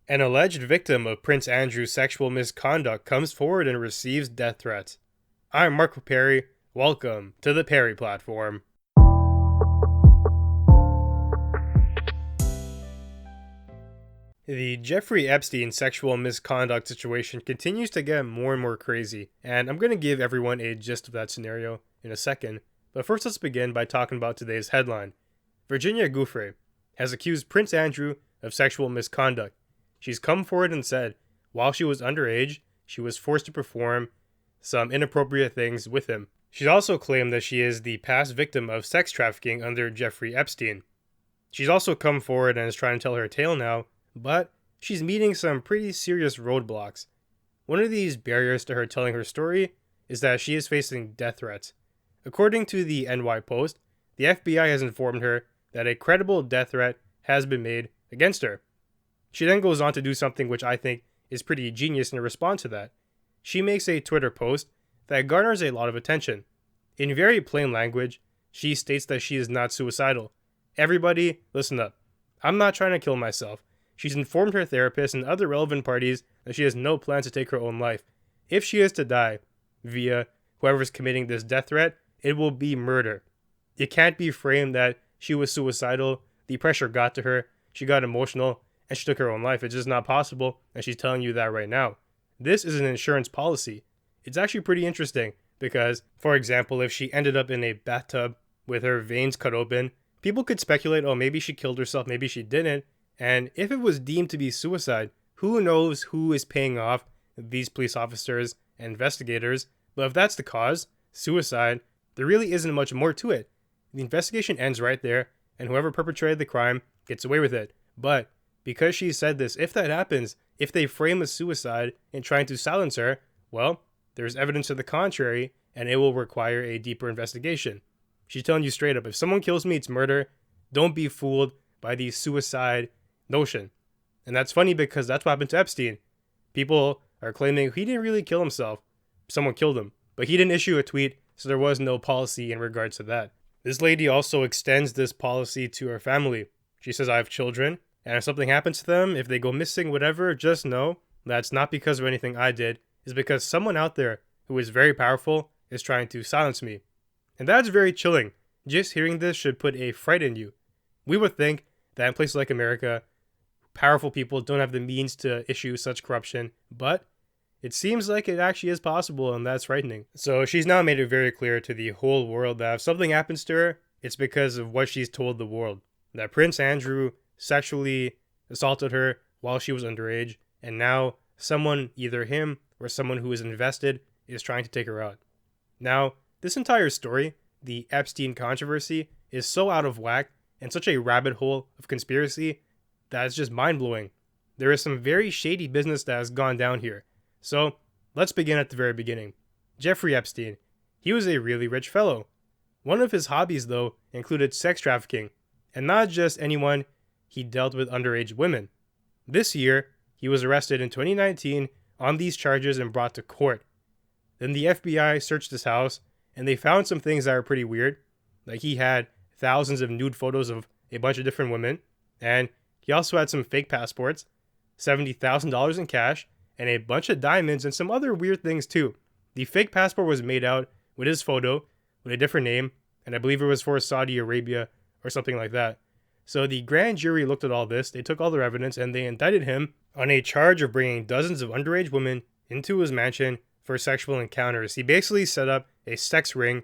An alleged victim of Prince Andrew's sexual misconduct comes forward and receives death threats. I'm Marco Perri. Welcome to the Perri platform. The Jeffery Epstein sexual misconduct situation continues to get more and more crazy, and I'm going to give everyone a gist of that scenario in a second. But first, let's begin by talking about today's headline. Virginia Giuffre has accused Prince Andrew of sexual misconduct. She's come forward and said, while she was underage, she was forced to perform some inappropriate things with him. She's also claimed that she is the past victim of sex trafficking under Jeffery Epstein. She's also come forward and is trying to tell her tale now, but she's meeting some pretty serious roadblocks. One of these barriers to her telling her story is that she is facing death threats. According to the NY Post, the FBI has informed her that a credible death threat has been made against her. She then goes on to do something which I think is pretty genius in response to that. She makes a Twitter post that garners a lot of attention. In very plain language, she states that she is not suicidal. Everybody, listen up. I'm not trying to kill myself. She's informed her therapist and other relevant parties that she has no plans to take her own life. If she is to die via whoever's committing this death threat, it will be murder. It can't be framed that she was suicidal, the pressure got to her, she got emotional, and she took her own life. It's just not possible, and she's telling you that right now. This is an insurance policy. It's actually pretty interesting because, for example, if she ended up in a bathtub with her veins cut open, people could speculate, oh, maybe she killed herself, maybe she didn't. And if it was deemed to be suicide, who knows who is paying off these police officers and investigators? But if that's the cause, suicide, there really isn't much more to it. The investigation ends right there, and whoever perpetrated the crime gets away with it. But because she said this, if that happens, if they frame a suicide in trying to silence her, well, there's evidence to the contrary, and it will require a deeper investigation. She's telling you straight up, if someone kills me, it's murder. Don't be fooled by the suicide notion. And that's funny because that's what happened to Epstein. People are claiming he didn't really kill himself. Someone killed him. But he didn't issue a tweet, so there was no policy in regards to that. This lady also extends this policy to her family. She says, I have children, and if something happens to them, if they go missing, whatever, just know that's not because of anything I did. It's because someone out there who is very powerful is trying to silence me. And that's very chilling. Just hearing this should put a fright in you. We would think that in places like America, powerful people don't have the means to issue such corruption, but it seems like it actually is possible, and that's frightening. So she's now made it very clear to the whole world that if something happens to her, it's because of what she's told the world. That Prince Andrew sexually assaulted her while she was underage, and now someone, either him or someone who is invested, is trying to take her out. Now, this entire story, the Epstein controversy, is so out of whack and such a rabbit hole of conspiracy that it's just mind-blowing. There is some very shady business that has gone down here. So, let's begin at the very beginning. Jeffery Epstein. He was a really rich fellow. One of his hobbies, though, included sex trafficking. And not just anyone, he dealt with underage women. This year, he was arrested in 2019 on these charges and brought to court. Then the FBI searched his house, and they found some things that are pretty weird. Like he had thousands of nude photos of a bunch of different women, and he also had some fake passports, $70,000 in cash, and a bunch of diamonds and some other weird things too. The fake passport was made out with his photo, with a different name, and I believe it was for Saudi Arabia or something like that. So the grand jury looked at all this, they took all their evidence, and they indicted him on a charge of bringing dozens of underage women into his mansion for sexual encounters. He basically set up a sex ring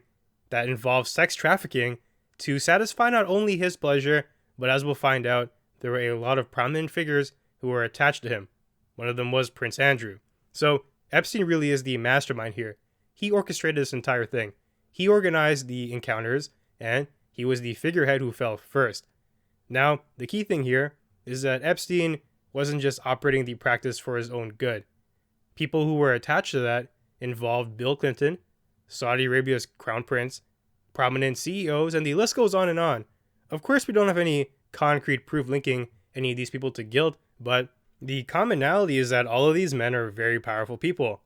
that involved sex trafficking to satisfy not only his pleasure, but as we'll find out, there were a lot of prominent figures who were attached to him. One of them was Prince Andrew. So Epstein really is the mastermind here. He orchestrated this entire thing. He organized the encounters, and he was the figurehead who fell first. Now, the key thing here is that Epstein wasn't just operating the practice for his own good. People who were attached to that involved Bill Clinton, Saudi Arabia's crown prince, prominent CEOs, and the list goes on and on. Of course, we don't have any concrete proof linking any of these people to guilt, but the commonality is that all of these men are very powerful people.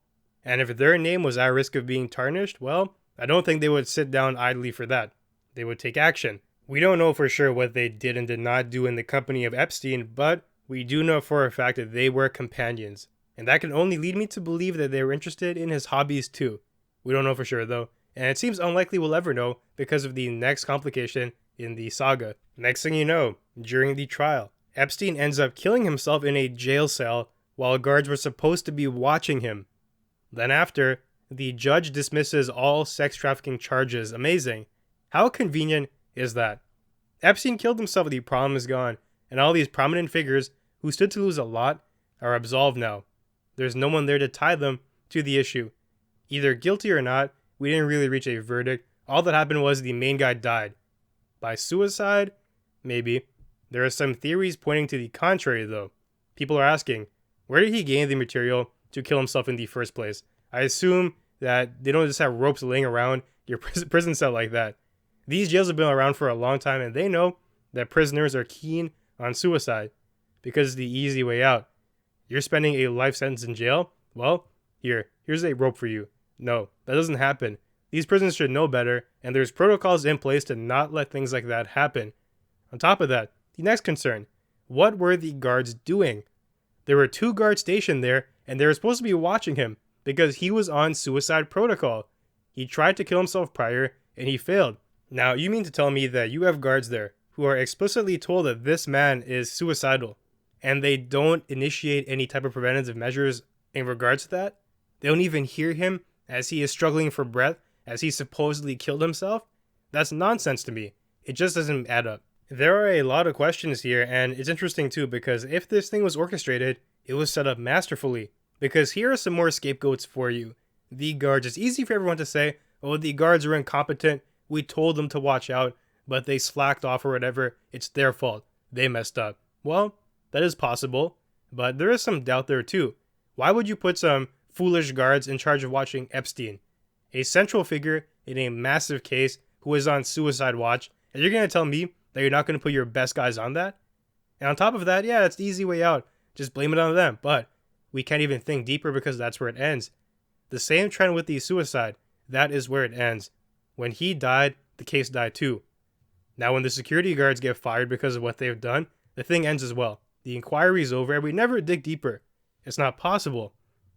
And if their name was at risk of being tarnished, well, I don't think they would sit down idly for that. They would take action. We don't know for sure what they did and did not do in the company of Epstein, but We do know for a fact that they were companions, and that can only lead me to believe that they were interested in his hobbies too. We don't know for sure though, and it seems unlikely we'll ever know because of the next complication in the saga. Next thing you know, during the trial, Epstein ends up killing himself in a jail cell while guards were supposed to be watching him. Then after, the judge dismisses all sex trafficking charges. Amazing. How convenient is that? Epstein killed himself, the problem is gone, and all these prominent figures who stood to lose a lot are absolved now. There's no one there to tie them to the issue. Either guilty or not, we didn't really reach a verdict. All that happened was the main guy died. By suicide? Maybe. There are some theories pointing to the contrary though. People are asking, where did he gain the material to kill himself in the first place? I assume that they don't just have ropes laying around your prison cell like that. These jails have been around for a long time and they know that prisoners are keen on suicide because it's the easy way out. You're spending a life sentence in jail? Well, here's a rope for you. No, that doesn't happen. These prisons should know better, and there's protocols in place to not let things like that happen. On top of that, the next concern, what were the guards doing? There were 2 guards stationed there, and they were supposed to be watching him because he was on suicide protocol. He tried to kill himself prior, and he failed. Now, you mean to tell me that you have guards there who are explicitly told that this man is suicidal, and they don't initiate any type of preventative measures in regards to that? They don't even hear him as he is struggling for breath, as he supposedly killed himself? That's nonsense to me. It just doesn't add up. There are a lot of questions here, and it's interesting too, because if this thing was orchestrated, it was set up masterfully. Because here are some more scapegoats for you. The guards. It's easy for everyone to say, oh, the guards are incompetent, we told them to watch out, but they slacked off or whatever, it's their fault. They messed up. Well, that is possible, but there is some doubt there too. Why would you put some foolish guards in charge of watching Epstein, a central figure in a massive case who is on suicide watch, and you're going to tell me that you're not going to put your best guys on that? And on top of that, yeah, it's the easy way out. Just blame it on them. But we can't even think deeper because that's where it ends. The same trend with the suicide, that is where it ends. When he died, the case died too. Now when the security guards get fired because of what they've done, the thing ends as well. The inquiry is over and we never dig deeper. It's not possible.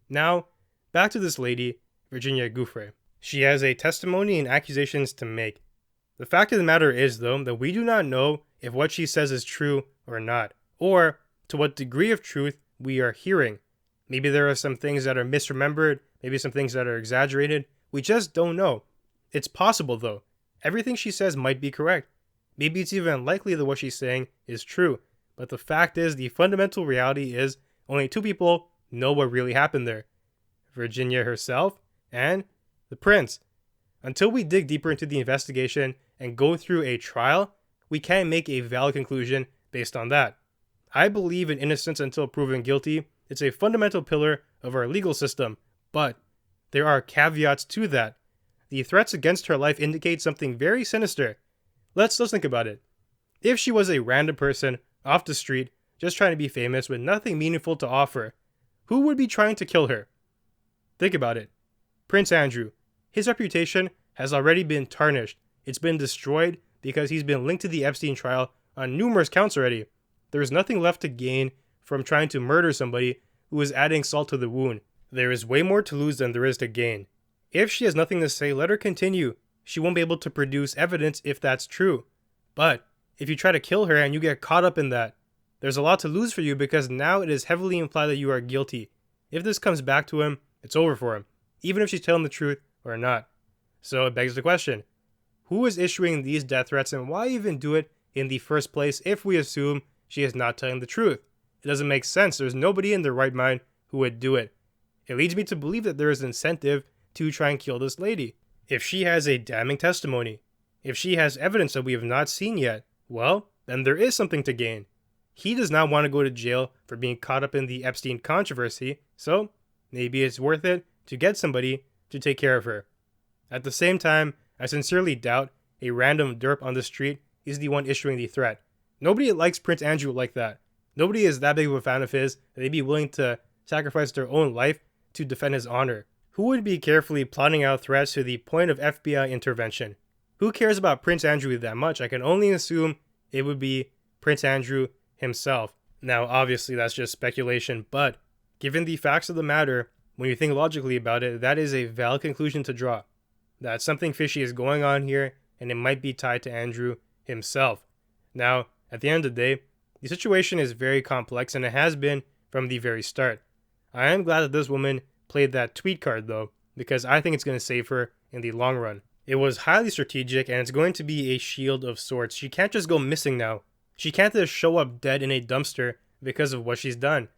Now, back to this lady, Virginia Giuffre. She has a testimony and accusations to make. The fact of the matter is, though, that we do not know if what she says is true or not, or to what degree of truth we are hearing. Maybe there are some things that are misremembered, maybe some things that are exaggerated. We just don't know. It's possible, though. Everything she says might be correct. Maybe it's even likely that what she's saying is true. But the fact is, the fundamental reality is only 2 people know what really happened there. Virginia herself and the prince. Until we dig deeper into the investigation and go through a trial, we can't make a valid conclusion based on that. I believe in innocence until proven guilty. It's a fundamental pillar of our legal system, but there are caveats to that. The threats against her life indicate something very sinister. Let's think about it. If she was a random person off the street, just trying to be famous with nothing meaningful to offer, who would be trying to kill her? Think about it. Prince Andrew. His reputation has already been tarnished. It's been destroyed because he's been linked to the Epstein trial on numerous counts already. There is nothing left to gain from trying to murder somebody who is adding salt to the wound. There is way more to lose than there is to gain. If she has nothing to say, let her continue. She won't be able to produce evidence if that's true. But if you try to kill her and you get caught up in that, there's a lot to lose for you because now it is heavily implied that you are guilty. If this comes back to him, it's over for him, even if she's telling the truth or not. So it begs the question, who is issuing these death threats and why even do it in the first place if we assume she is not telling the truth? It doesn't make sense. There's nobody in their right mind who would do it. It leads me to believe that there is incentive to try and kill this lady. If she has a damning testimony, if she has evidence that we have not seen yet, well, then there is something to gain. He does not want to go to jail for being caught up in the Epstein controversy, so maybe it's worth it to get somebody to take care of her. At the same time, I sincerely doubt a random derp on the street is the one issuing the threat. Nobody likes Prince Andrew like that. Nobody is that big of a fan of his that they'd be willing to sacrifice their own life to defend his honor. Who would be carefully plotting out threats to the point of FBI intervention? Who cares about Prince Andrew that much? I can only assume it would be Prince Andrew himself. Now, obviously, that's just speculation, but given the facts of the matter, when you think logically about it, that is a valid conclusion to draw. That something fishy is going on here, and it might be tied to Andrew himself. Now, at the end of the day, the situation is very complex, and it has been from the very start. I am glad that this woman played that tweet card, though, because I think it's going to save her in the long run. It was highly strategic, and it's going to be a shield of sorts. She can't just go missing now. She can't just show up dead in a dumpster because of what she's done.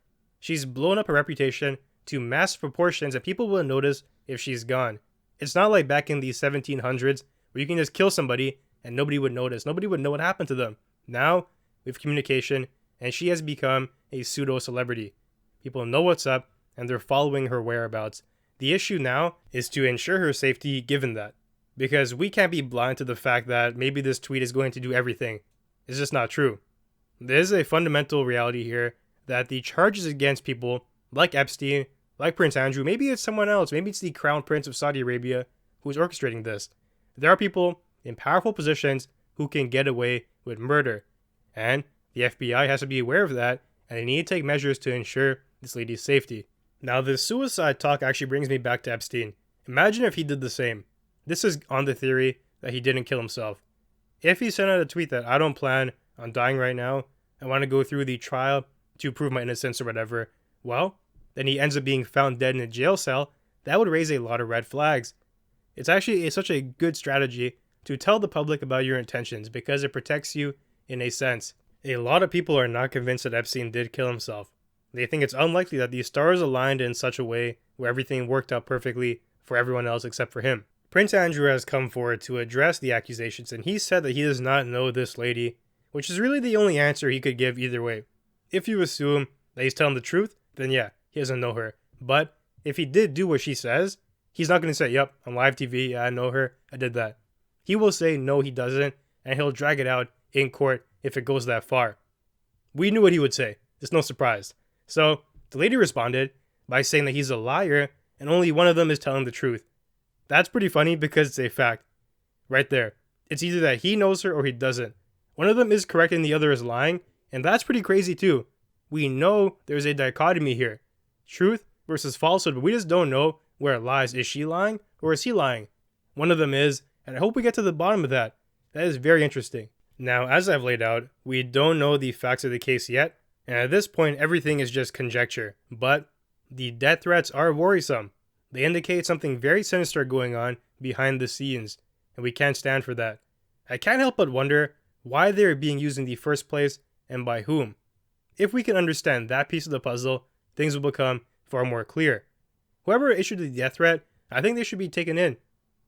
She's blown up her reputation to massive proportions, and people will notice if she's gone. It's not like back in the 1700s where you can just kill somebody and nobody would notice. Nobody would know what happened to them. Now, we have communication, and she has become a pseudo-celebrity. People know what's up, and they're following her whereabouts. The issue now is to ensure her safety given that. Because we can't be blind to the fact that maybe this tweet is going to do everything. It's just not true. There is a fundamental reality here that the charges against people like Epstein, like Prince Andrew, maybe it's someone else, maybe it's the Crown Prince of Saudi Arabia who's orchestrating this. There are people in powerful positions who can get away with murder. And the FBI has to be aware of that, and they need to take measures to ensure this lady's safety. Now, this suicide talk actually brings me back to Epstein. Imagine if he did the same. This is on the theory that he didn't kill himself. If he sent out a tweet that I don't plan on dying right now, I want to go through the trial to prove my innocence or whatever, well, then he ends up being found dead in a jail cell, that would raise a lot of red flags. It's actually such a good strategy to tell the public about your intentions because it protects you in a sense. A lot of people are not convinced that Epstein did kill himself. They think it's unlikely that the stars aligned in such a way where everything worked out perfectly for everyone else except for him. Prince Andrew has come forward to address the accusations, and he said that he does not know this lady, which is really the only answer he could give either way. If you assume that he's telling the truth, then yeah, he doesn't know her. But if he did do what she says, he's not going to say, yep, on live TV, yeah, I know her, I did that. He will say no, he doesn't, and he'll drag it out in court if it goes that far. We knew what he would say. It's no surprise. So the lady responded by saying that he's a liar and only one of them is telling the truth. That's pretty funny because it's a fact. Right there. It's either that he knows her or he doesn't. One of them is correct and the other is lying, and that's pretty crazy too. We know there's a dichotomy here. Truth versus falsehood, but we just don't know where it lies. Is she lying or is he lying? One of them is, and I hope we get to the bottom of that. That is very interesting. Now, as I've laid out, we don't know the facts of the case yet, and at this point everything is just conjecture. But the death threats are worrisome. They indicate something very sinister going on behind the scenes, and we can't stand for that. I can't help but wonder why they're being used in the first place and by whom. If we can understand that piece of the puzzle, things will become far more clear. Whoever issued the death threat, I think they should be taken in.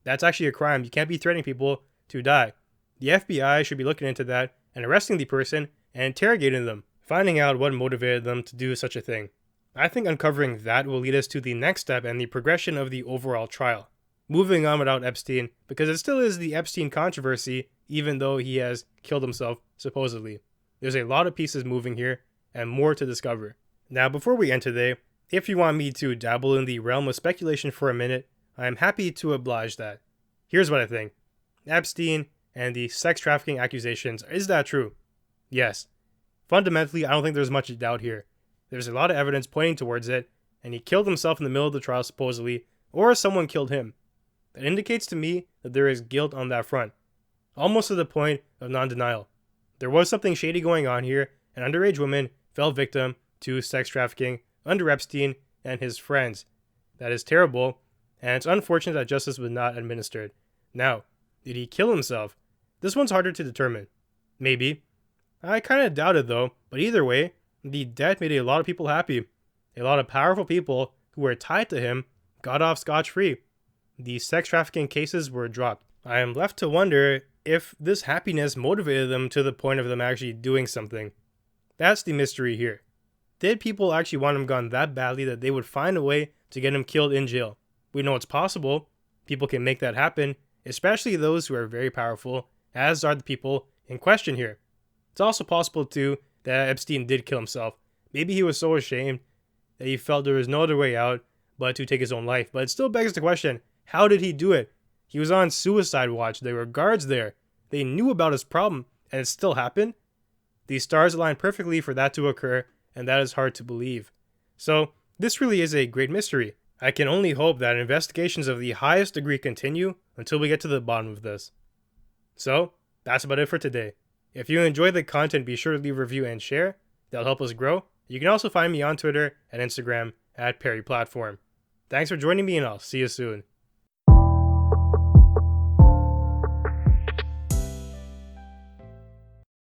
That's actually a crime. You can't be threatening people to die. The FBI should be looking into that and arresting the person and interrogating them, finding out what motivated them to do such a thing. I think uncovering that will lead us to the next step and the progression of the overall trial. Moving on without Epstein, because it still is the Epstein controversy, even though he has killed himself, supposedly. There's a lot of pieces moving here, and more to discover. Now, before we end today, if you want me to dabble in the realm of speculation for a minute, I am happy to oblige that. Here's what I think. Epstein and the sex trafficking accusations, is that true? Yes. Fundamentally, I don't think there's much doubt here. There's a lot of evidence pointing towards it, and he killed himself in the middle of the trial supposedly, or someone killed him. That indicates to me that there is guilt on that front, almost to the point of non-denial. There was something shady going on here, and underage women fell victim to sex trafficking under Epstein and his friends. That is terrible, and it's unfortunate that justice was not administered. Now, did he kill himself? This one's harder to determine. Maybe. I kind of doubt it though, but either way, the death made a lot of people happy. A lot of powerful people who were tied to him got off scotch-free. The sex trafficking cases were dropped. I am left to wonder if this happiness motivated them to the point of them actually doing something. That's the mystery here. Did people actually want him gone that badly that they would find a way to get him killed in jail? We know it's possible. People can make that happen, especially those who are very powerful, as are the people in question here. It's also possible too that Epstein did kill himself. Maybe he was so ashamed that he felt there was no other way out but to take his own life. But it still begs the question, how did he do it? He was on suicide watch. There were guards there. They knew about his problem, and it still happened? These stars align perfectly for that to occur, and that is hard to believe. So, this really is a great mystery. I can only hope that investigations of the highest degree continue until we get to the bottom of this. So, that's about it for today. If you enjoyed the content, be sure to leave a review and share. That'll help us grow. You can also find me on Twitter and Instagram at Perri Platform. Thanks for joining me, and I'll see you soon.